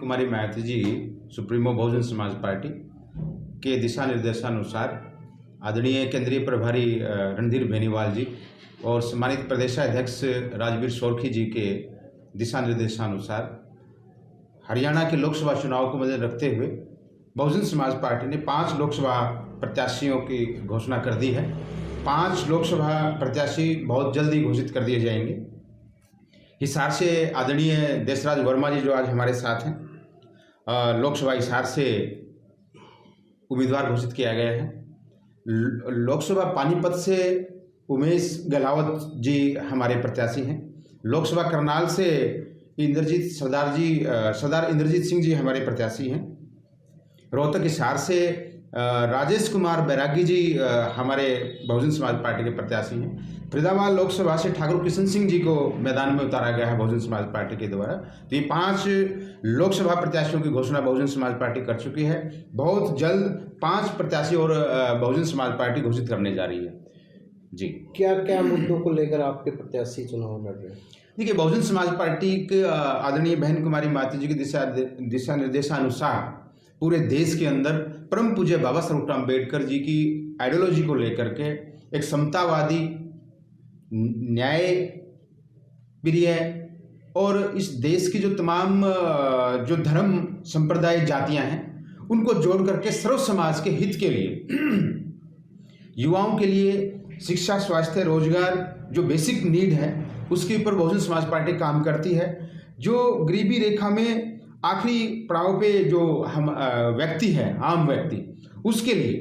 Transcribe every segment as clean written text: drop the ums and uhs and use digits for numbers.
कुमारी Mayawati ji supremo Bahujan Samaj party के दिशा निर्देशानुसार आदरणीय केंद्रीय प्रभारी रणधीर बेनीवाल जी और सम्मानित प्रदेशाध्यक्ष राजवीर सोरखी जी के दिशा निर्देशानुसार हरियाणा के लोकसभा चुनाव को मद्देनजर रखते हुए बहुजन समाज पार्टी ने 5 लोकसभा प्रत्याशियों की घोषणा कर दी है। 5 लोकसभा प्रत्याशी बहुत जल्द ही घोषित कर दिए जाएंगे। हिसार से आदरणीय देशराज वर्मा जी जो आज हमारे साथ हैं, लोकसभा हिसार से उम्मीदवार घोषित किया गया है। लोकसभा पानीपत से उमेश गहलावत जी हमारे प्रत्याशी हैं। लोकसभा करनाल से सरदार इंद्रजीत सिंह जी हमारे प्रत्याशी हैं। रोहतक हिसार से राजेश कुमार बैरागी जी हमारे बहुजन समाज पार्टी के प्रत्याशी हैं। फरीदाबाद लोकसभा से ठाकुर किशन सिंह जी को मैदान में उतारा गया है बहुजन समाज पार्टी के द्वारा। तो ये 5 लोकसभा प्रत्याशियों की घोषणा बहुजन समाज पार्टी कर चुकी है। बहुत जल्द 5 प्रत्याशी और बहुजन समाज पार्टी घोषित करने जा रही है। जी, क्या क्या मुद्दों को लेकर आपके प्रत्याशी चुनाव लड़ रहे हैं? देखिए, बहुजन समाज पार्टी के आदरणीय बहन कुमारी मायावती जी के दिशा निर्देशानुसार पूरे देश के अंदर परम पूज्य बाबा साहब अम्बेडकर जी की आइडियोलॉजी को लेकर के एक समतावादी, न्याय प्रिय और इस देश की जो तमाम जो धर्म संप्रदाय जातियां हैं उनको जोड़ करके सर्व समाज के हित के लिए, युवाओं के लिए शिक्षा, स्वास्थ्य, रोजगार जो बेसिक नीड है उसके ऊपर बहुजन समाज पार्टी काम करती है। जो गरीबी रेखा में आखिरी पड़ाव पे जो हम व्यक्ति है, आम व्यक्ति, उसके लिए,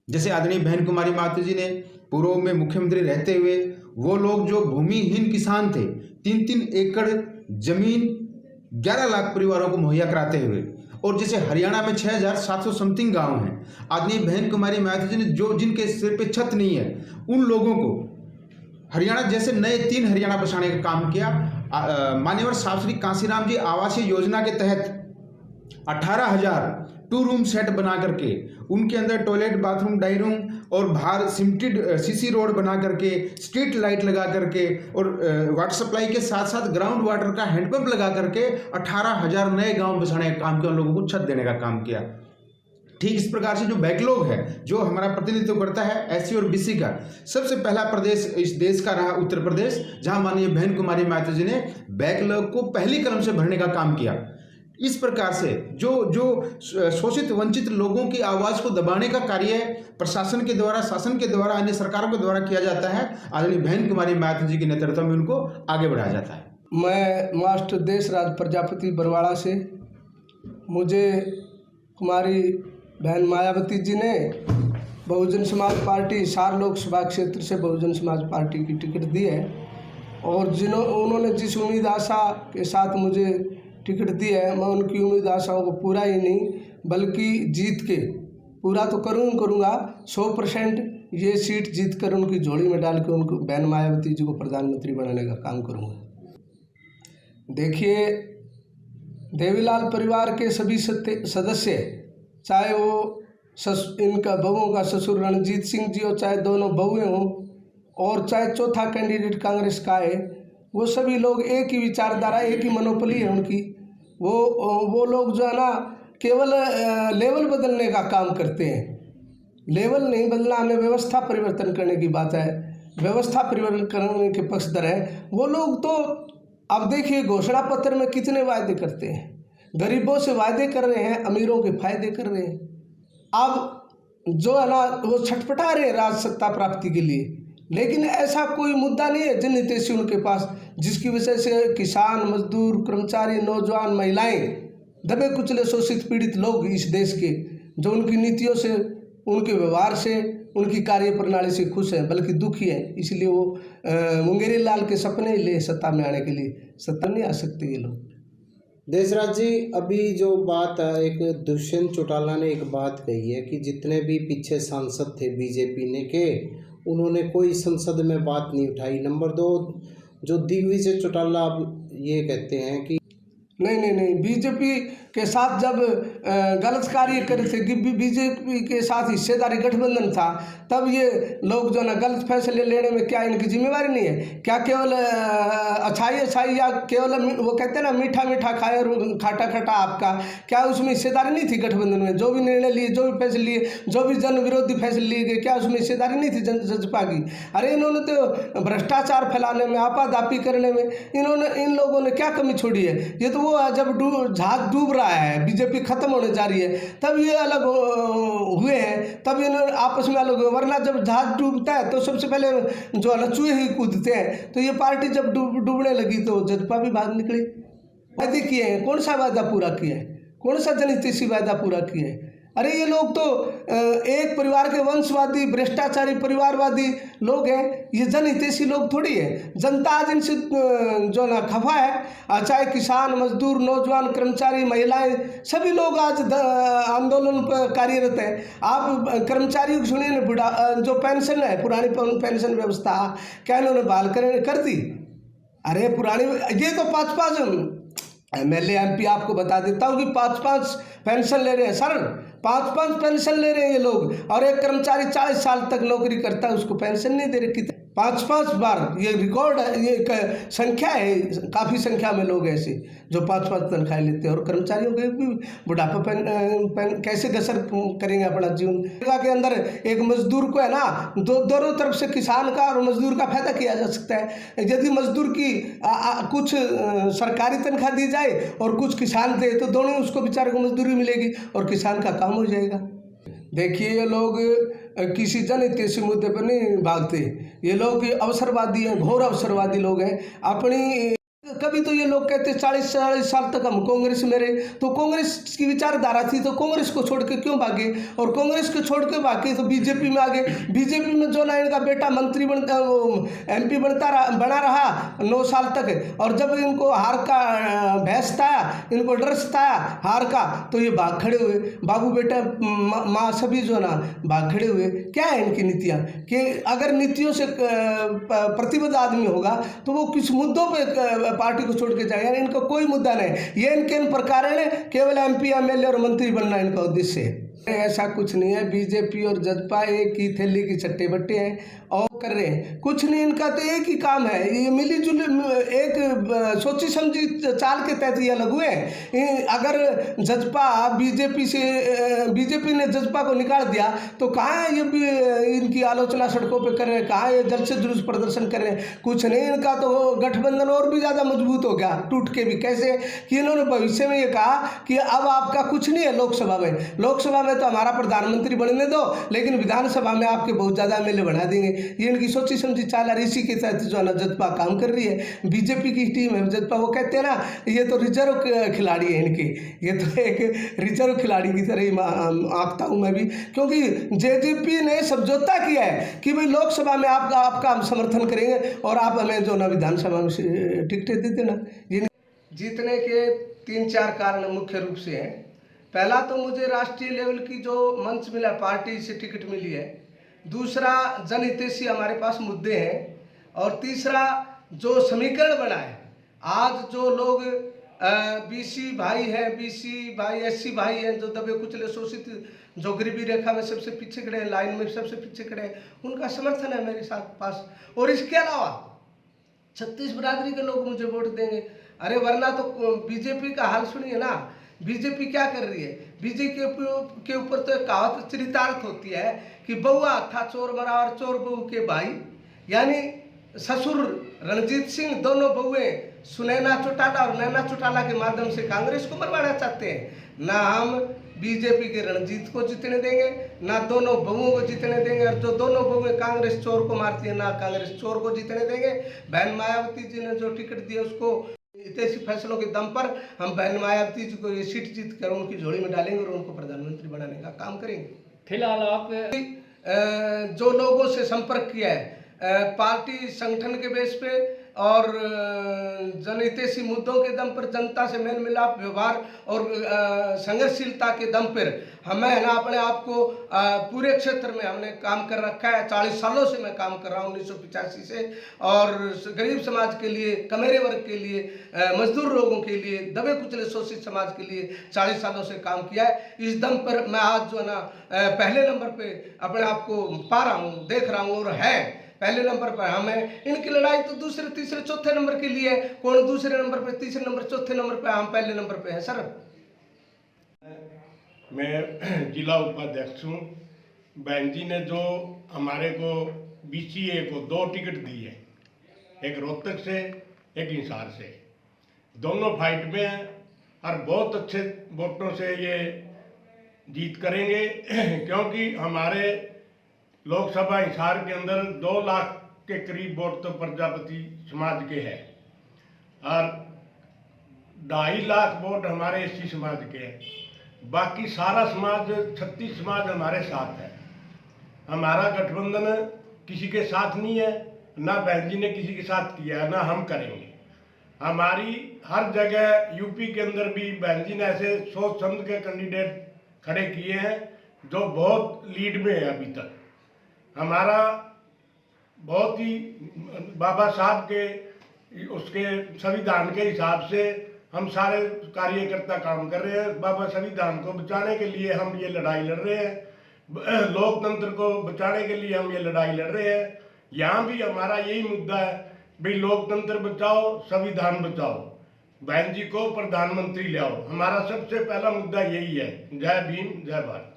जैसे आदरणीय बहन कुमारी मायावती जी ने पूर्व में मुख्यमंत्री रहते हुए वो लोग जो भूमिहीन किसान थे 3-3 एकड़ जमीन 11 लाख परिवारों को मुहैया कराते हुए, और जैसे हरियाणा में 6700 समथिंग गांव हैं, आदरणीय बहन कुमारी मायावती जी ने जो जिनके सिर पे छत नहीं है उन लोगों को हरियाणा जैसे नए 3 हरियाणा बसाने का काम किया। मान्यवर साहब श्री कांसीराम जी आवासीय योजना के तहत 18,000 2 रूम सेट बना करके उनके अंदर टॉयलेट, बाथरूम, डाई रूम और बाहर सिमटेड सीसी रोड बना करके, स्ट्रीट लाइट लगा करके और वाटर सप्लाई के साथ साथ ग्राउंड वाटर का हैंडपंप लगा करके 18,000 नए गांव बसाने का काम किया, उन लोगों को छत देने का काम किया। ठीक इस प्रकार से जो बैकलॉग है, जो हमारा प्रतिनिधित्व करता है एससी और बीसी का, सबसे पहला प्रदेश इस देश का रहा उत्तर प्रदेश, जहां माननीय बहन कुमारी मायावती जी ने बैकलॉग को पहली कलम से भरने का काम किया। इस प्रकार से जो शोषित वंचित लोगों की आवाज को दबाने का कार्य प्रशासन के द्वारा, शासन के द्वारा, अन्य सरकारों के द्वारा किया जाता है, आदरणीय बहन कुमारी मायावती जी के नेतृत्व में उनको आगे बढ़ाया जाता है। मैं मास्टर देशराज प्रजापति बरवाड़ा से, मुझे कुमारी बहन मायावती जी ने बहुजन समाज पार्टी हिसार लोकसभा क्षेत्र से बहुजन समाज पार्टी की टिकट दी है, और उन्होंने जिस उम्मीद आशा के साथ मुझे टिकट दी है, मैं उनकी उम्मीद आशाओं को पूरा ही नहीं बल्कि जीत के पूरा तो करूँगा 100% ये सीट जीत कर उनकी झोली में डाल के उनको बहन मायावती जी को प्रधानमंत्री बनाने का काम करूँगा। देखिए, देवीलाल परिवार के सभी सदस्य, चाहे वो इनका बहुओं का ससुर रणजीत सिंह जी हो, चाहे दोनों बहुएं हों, और चाहे चौथा कैंडिडेट कांग्रेस का है, वो सभी लोग एक ही विचारधारा, एक ही मनोपली है उनकी। वो लोग जो है ना केवल लेवल बदलने का काम करते हैं। लेवल नहीं बदलना, हमें व्यवस्था परिवर्तन करने की बात है, व्यवस्था परिवर्तन करने के पक्षधर है वो लोग। तो अब देखिए, घोषणा पत्र में कितने वायदे करते हैं, गरीबों से वायदे कर रहे हैं, अमीरों के फायदे कर रहे हैं। अब जो है ना वो छटपटा रहे हैं राज सत्ता प्राप्ति के लिए, लेकिन ऐसा कोई मुद्दा नहीं है जनहितैषी उनके पास जिसकी वजह से किसान, मजदूर, कर्मचारी, नौजवान, महिलाएं, दबे कुचले, शोषित, पीड़ित लोग इस देश के, जो उनकी नीतियों से, उनके व्यवहार से, उनकी कार्य प्रणाली से खुश हैं बल्कि दुखी हैं। इसलिए वो मुंगेरी लाल के सपने ही ले सत्ता में आने के लिए, सत्ता नहीं आ सकते ये लोग। देशराज जी, अभी जो बात है, एक दुष्यंत चौटाला ने एक बात कही है कि जितने भी पीछे सांसद थे बीजेपी ने के, उन्होंने कोई संसद में बात नहीं उठाई। नंबर 2, जो दिग्विजय चौटाला अब ये कहते हैं कि नहीं, बीजेपी के साथ जब गलत कार्य करे थे, बीजेपी के साथ हिस्सेदारी गठबंधन था, तब ये लोग जो ना गलत फैसले लेने में क्या इनकी जिम्मेवारी नहीं है क्या? केवल अच्छाई या केवल वो कहते हैं ना मीठा मीठा खाए और खाटा खाटा आपका, क्या उसमें हिस्सेदारी नहीं थी गठबंधन में? जो भी निर्णय लिए, जो भी फैसले लिए, जो भी जन विरोधी फैसले लिए गए, क्या उसमें हिस्सेदारी नहीं थी जजपा की? अरे इन्होंने तो भ्रष्टाचार फैलाने में, आपादापी करने में इन लोगों ने क्या कमी छोड़ी है? ये तो वो है जब जहाज डूब रहा है, बीजेपी खत्म होने जा रही है, तब ये अलग हुए हैं, तब इन्होंने आपस में अलग हुए। वरना जब जहाज डूबता है तो सबसे पहले जो है चूहे ही कूदते हैं। तो ये पार्टी जब डूबने लगी तो जजपा भी भाग निकली। वादे किए हैं, कौन सा वादा पूरा किया है? कौन सा जनहितैषी वादा पूरा किया है? अरे ये लोग तो एक परिवार के वंशवादी, भ्रष्टाचारी, परिवारवादी लोग हैं। ये जनहितैषी लोग थोड़ी है। जनता आज इनसे जो ना खफा है। चाहे किसान, मजदूर, नौजवान, कर्मचारी, महिलाएं, सभी लोग आज आंदोलन पर कार्यरत हैं। आप कर्मचारियों को सुनिए ना, बुढ़ा जो पेंशन है, पुरानी पेंशन व्यवस्था क्या इन्होंने बहाल कर दी? अरे पुरानी, ये तो 5-5 MLA MP आपको बता देता हूँ कि 5-5 पेंशन ले रहे हैं सर, 5-5 पेंशन ले रहे हैं ये लोग। और एक कर्मचारी 40 साल तक नौकरी करता है, उसको पेंशन नहीं दे रहे। कितने 5-5 बार, ये रिकॉर्ड है, ये एक संख्या है। काफ़ी संख्या में लोग ऐसे जो 5-5 तनख्वाह लेते हैं। और कर्मचारियों के भी बुढ़ापा कैसे गसर करेंगे अपना जीवन के अंदर? एक मजदूर को है ना, दोनों तरफ से किसान का और मजदूर का फायदा किया जा सकता है। यदि मजदूर की कुछ सरकारी तनख्वाह दी जाए और कुछ किसान दे, तो दोनों उसको बेचारे को मजदूरी मिलेगी और किसान का काम हो जाएगा। देखिए, ये लोग किसी जनहितैषी मुद्दे पर नहीं भागते। ये लोग अवसरवादी हैं, घोर अवसरवादी लोग हैं। अपनी कभी तो ये लोग कहते 40 साल तक हम कांग्रेस में रहे, तो कांग्रेस की विचारधारा थी तो कांग्रेस को छोड़ के क्यों भागे? और कांग्रेस को छोड़ के भागे तो बीजेपी में आ गए। बीजेपी में जो ना इनका बेटा मंत्री MP बना रहा 9 साल तक, और जब इनको हार का भैंस था, इनको डर था हार का, तो ये भाग खड़े हुए। बाबू बेटा माँ सभी जो ना भाग खड़े हुए। क्या है इनकी नीतियाँ? कि अगर नीतियों से प्रतिबद्ध आदमी होगा तो वो किस मुद्दों पर पार्टी को छोड़ के जाएगा। इनका कोई मुद्दा नहीं। ये इनके इन प्रकार है, केवल MP MLA और मंत्री बनना इनका उद्देश्य है। ऐसा कुछ नहीं है। बीजेपी और जजपा एक ही थैली की चट्टे बट्टे हैं और कर रहे हैं कुछ नहीं। इनका तो एक ही काम है, ये मिली जुली एक सोची समझी चाल के तहत ये अलग हुए हैं। अगर जजपा बीजेपी ने जजपा को निकाल दिया तो कहाँ है ये इनकी आलोचना सड़कों पे कर रहे हैं? कहाँ ये जल से जुलूस प्रदर्शन कर रहे हैं? कुछ नहीं। इनका तो गठबंधन और भी ज़्यादा मजबूत हो गया, टूट के भी। कैसे कि इन्होंने भविष्य में ये कहा कि अब आपका कुछ नहीं है लोकसभा में। लोकसभा में तो हमारा प्रधानमंत्री बनने दो, लेकिन विधानसभा में आपके बहुत ज़्यादा MLA बना देंगे। ये इनकी सोची समझी चाल है। इसी के तहत जो है ना जजपा काम कर रही है। बीजेपी की टीम है जजपा। वो कहते हैं ना, ये तो रिजर्व खिलाड़ी है इनके। ये तो एक रिजर्व खिलाड़ी की तरह ही आंकता हूँ मैं भी, क्योंकि JJP ने समझौता किया है कि भाई लोकसभा में आपका हम समर्थन करेंगे और आप हमें जो ना विधानसभा में टिकटें दे देना। ये जीतने के 3-4 कारण मुख्य रूप से हैं। पहला तो मुझे राष्ट्रीय लेवल की जो मंच मिला, पार्टी से टिकट मिली है। दूसरा, जनहितैषी हमारे पास मुद्दे हैं। और तीसरा, जो समीकरण बना है। आज जो लोग BC भाई हैं, BC भाई, SC भाई हैं, जो दबे कुचले शोषित, जो गरीबी रेखा में सबसे पीछे खड़े हैं, लाइन में सबसे पीछे खड़े हैं, उनका समर्थन है मेरे साथ पास। और इसके अलावा 36 बिरादरी के लोग मुझे वोट देंगे। अरे वरना तो बीजेपी का हाल सुनिए ना। बीजेपी क्या कर रही है? बीजेपी के ऊपर तो एक कहावत चरितार्थ होती है कि बउआ था चोर मरा और चोर बहू के भाई। यानी ससुर रणजीत सिंह, दोनों बहुएं सुनैना चौटाला और नैना चौटाला के माध्यम से कांग्रेस को मरवाना चाहते हैं। ना हम बीजेपी के रणजीत को जीतने देंगे, ना दोनों बहुओं को जीतने देंगे। और जो दोनों बहुएं कांग्रेस चोर को मारती है, ना कांग्रेस चोर को जीतने देंगे। बहन मायावती जी ने जो टिकट दिया, उसको ऐसे फैसलों के दम पर हम बहन मायावती जी को ये सीट जीत कर उनकी झोली में डालेंगे और उनको प्रधानमंत्री बनाने का काम करेंगे। फिलहाल आप जो लोगों से संपर्क किया है, पार्टी संगठन के बेस पे और जनहितैषी मुद्दों के दम पर, जनता से मेल मिलाप व्यवहार और संघर्षशीलता के दम पर हमें है ना अपने आप को पूरे क्षेत्र में हमने काम कर रखा है। 40 सालों से मैं काम कर रहा हूँ 1985 से, और गरीब समाज के लिए, कमेरे वर्ग के लिए, मजदूर लोगों के लिए, दबे कुचले शोषित समाज के लिए 40 सालों से काम किया है। इस दम पर मैं आज जो है ना पहले नंबर पे अपने आप को पा रहा हूँ, देख रहा हूँ, और है पहले नंबर पर। हमें इनकी लड़ाई तो दूसरे, तीसरे, चौथे नंबर के लिए, कौन दूसरे नंबर पे, तीसरे नंबर, चौथे नंबर पे, हम पहले नंबर पे हैं सर। मैं जिला उपाध्यक्ष हूँ। बहन जी ने जो हमारे को BCA को 2 टिकट दी है, एक रोहतक से, एक हिसार से, दोनों फाइट में हैं और बहुत अच्छे वोटों से ये जीत करेंगे क्योंकि हमारे लोकसभा हिसार के अंदर 2 लाख के करीब वोट तो प्रजापति समाज के हैं और 2.5 लाख वोट हमारे SC समाज के हैं। बाकी सारा समाज, 36 समाज हमारे साथ है। हमारा गठबंधन किसी के साथ नहीं है, ना बहन जी ने किसी के साथ किया है, ना हम करेंगे। हमारी हर जगह यूपी के अंदर भी बहन जी ने ऐसे सोच समझ के कैंडिडेट खड़े किए हैं जो बहुत लीड में है। अभी तक हमारा बहुत ही बाबा साहब के उसके संविधान के हिसाब से हम सारे कार्यकर्ता काम कर रहे हैं। बाबा संविधान को बचाने के लिए हम ये लड़ाई लड़ रहे हैं, लोकतंत्र को बचाने के लिए हम ये लड़ाई लड़ रहे हैं। यहाँ भी हमारा यही मुद्दा है, भाई लोकतंत्र बचाओ, संविधान बचाओ, बहन जी को प्रधानमंत्री ले आओ। हमारा सबसे पहला मुद्दा यही है। जय भीम, जय भारत।